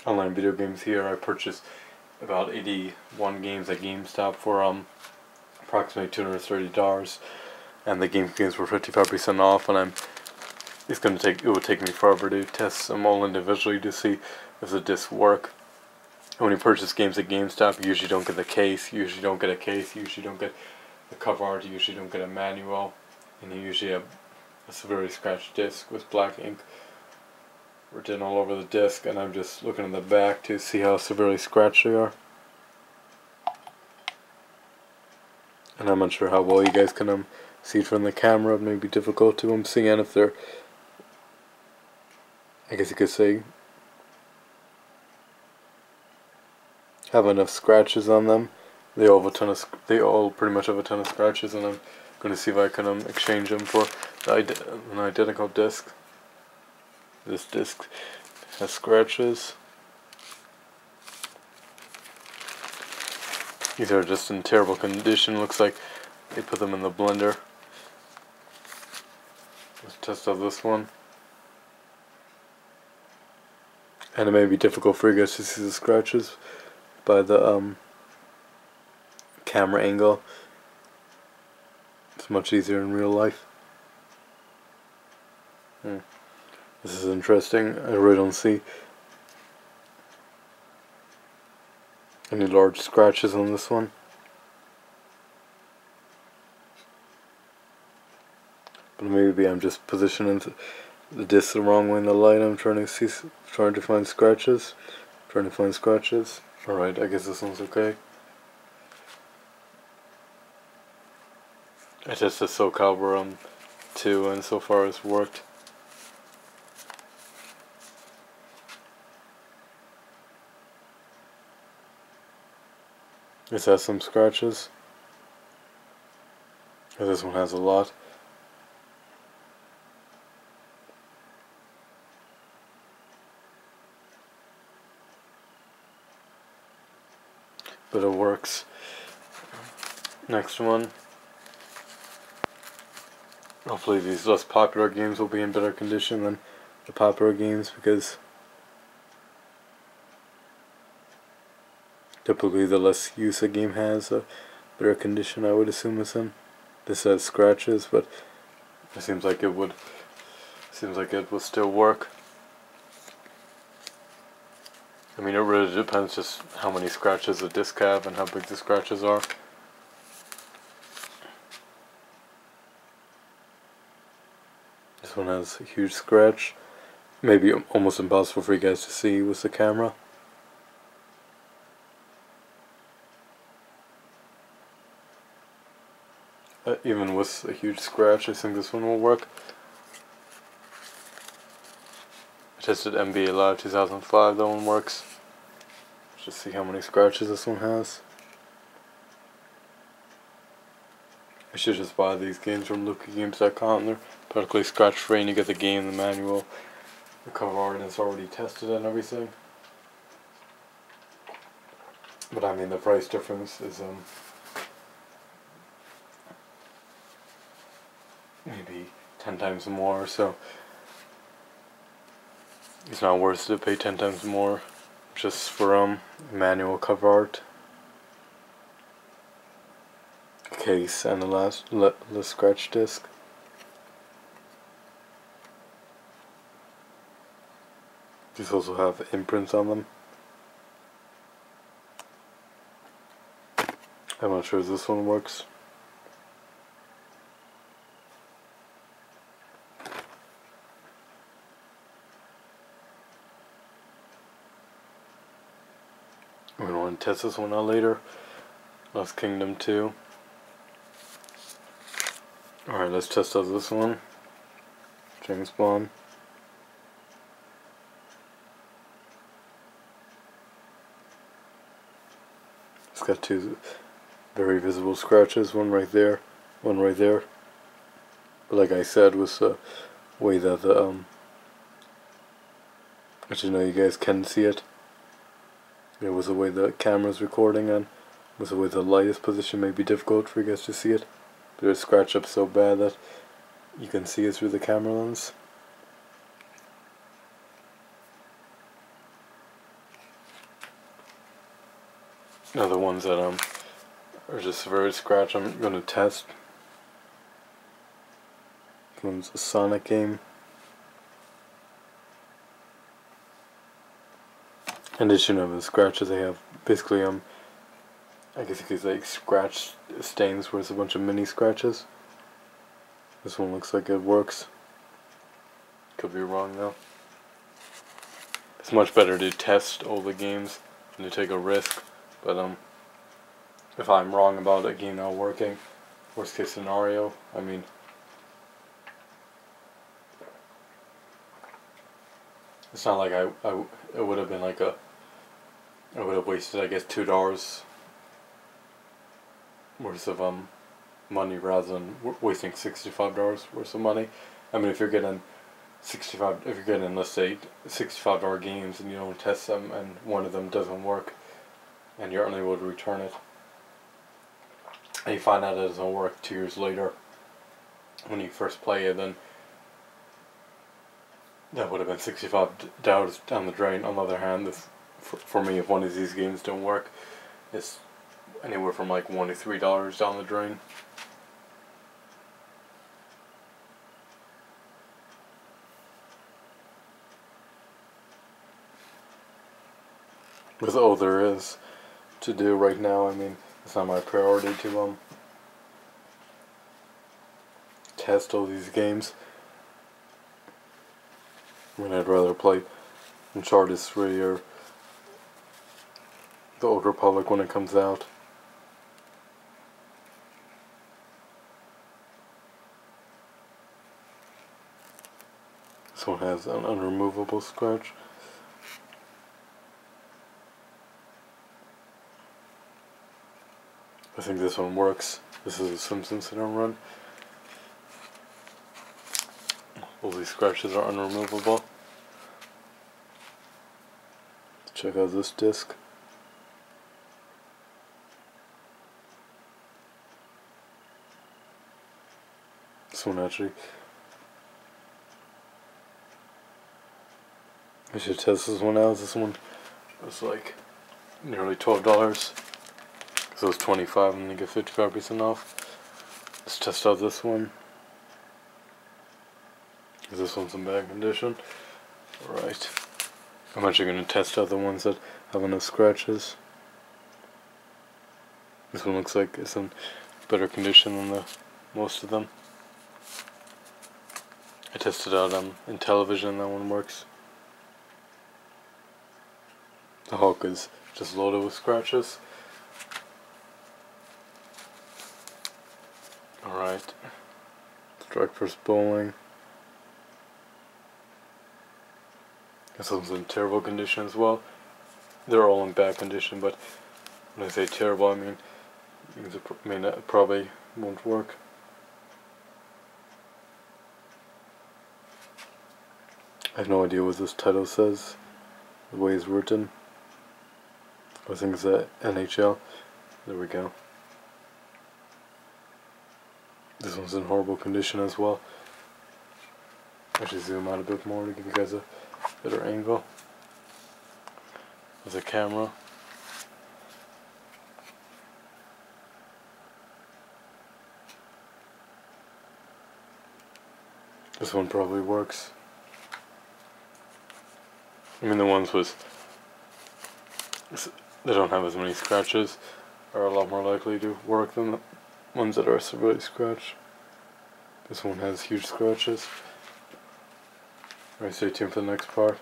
Online Video Games here. I purchased about 81 games at GameStop for approximately $230, and the games were 55% off. And it would take me forever to test them all individually to see if the discs work. When you purchase games at GameStop, you usually don't get the case, you usually don't get the cover art, you usually don't get a manual, and you usually have a severely scratched disc with black ink written all over the disc. And I'm just looking in the back to see how severely scratched they are. And I'm not sure how well you guys can see it from the camera. It may be difficult to see, and if they're, I guess you could say, have enough scratches on them. They all pretty much have a ton of scratches, and I'm going to see if I can exchange them for an identical disc. This disc has scratches. These are just in terrible condition. Looks like they put them in the blender. Let's test out this one. And it may be difficult for you guys to see the scratches by the camera angle. It's much easier in real life. This is interesting. I really don't see any large scratches on this one. But maybe I'm just positioning the disc the wrong way in the light. I'm trying to find scratches. Alright, I guess this one's okay. I tested Soul Calibur 2, and so far it's worked. This has some scratches. This one has a lot. But it works. Next one. Hopefully these less popular games will be in better condition than the popular games, because typically the less use a game has, the better condition I would assume it's in. This has scratches, but it seems like it will still work. I mean, it really depends just how many scratches the disc have and how big the scratches are. This one has a huge scratch. Maybe almost impossible for you guys to see with the camera. Even with a huge scratch, I think this one will work. I tested NBA Live 2005, that one works. Let's just see how many scratches this one has. I should just buy these games from LucaGames.com. They're practically scratch free, and you get the game, the manual, the cover art, and it's already tested and everything. But I mean, the price difference is maybe 10 times more, so it's not worth it to pay 10 times more just for manual cover art, case, and the scratch disc. These also have imprints on them. I'm not sure if this one works. We're going to want to test this one out later. Lost Kingdom 2. Alright, let's test out this one. James Bond. It's got two very visible scratches, one right there, one right there. But like I said, with the way that actually no, you guys can see it. It was the way the camera's recording, and with the way the light is positioned, may be difficult for you guys to see it. But it's scratched up so bad that you can see it through the camera lens. Now the ones that are just very scratch, I'm gonna test. This one's a Sonic game. In addition of the scratches, they have basically I guess you could say scratch stains where it's a bunch of mini scratches. This one looks like it works. Could be wrong though. It's much better to test all the games than to take a risk. But if I'm wrong about a game not working, worst case scenario, I mean, it's not like it would have been like I would have wasted, I guess, $2 worth of money rather than wasting $65 worth of money. I mean, if you're getting if you're getting, let's say, $65 games and you don't test them and one of them doesn't work and you're unable to return it, and you find out it doesn't work 2 years later when you first play it, then that would have been $65 down the drain. On the other hand, for me, if one of these games don't work, it's anywhere from like $1 to $3 down the drain. With all there is to do right now, I mean, it's not my priority to test all these games. I mean, I'd rather play Uncharted 3 or The Old Republic when it comes out. This one has an unremovable scratch. I think this one works. This is a Simpsons hit and run. All these scratches are unremovable. Check out this disc. This one actually, I should test this one out. This one was like nearly $12. So it was $25 and you get 55% off. Let's test out this one. This one's in bad condition. Alright. I'm actually going to test out the ones that have enough scratches. This one looks like it's in better condition than most of them. I tested out in television, that one works. The Hulk is just loaded with scratches. Alright. Strike First Bowling. This one's in terrible condition as well. They're all in bad condition, but when I say terrible, I mean it probably won't work. I have no idea what this title says, the way it's written. I think it's the NHL. There we go. This one's in horrible condition as well. I should zoom out a bit more to give you guys a better angle. There's a camera. This one probably works. I mean, the ones they don't have as many scratches are a lot more likely to work than the ones that are severely scratched. This one has huge scratches. Alright, stay tuned for the next part.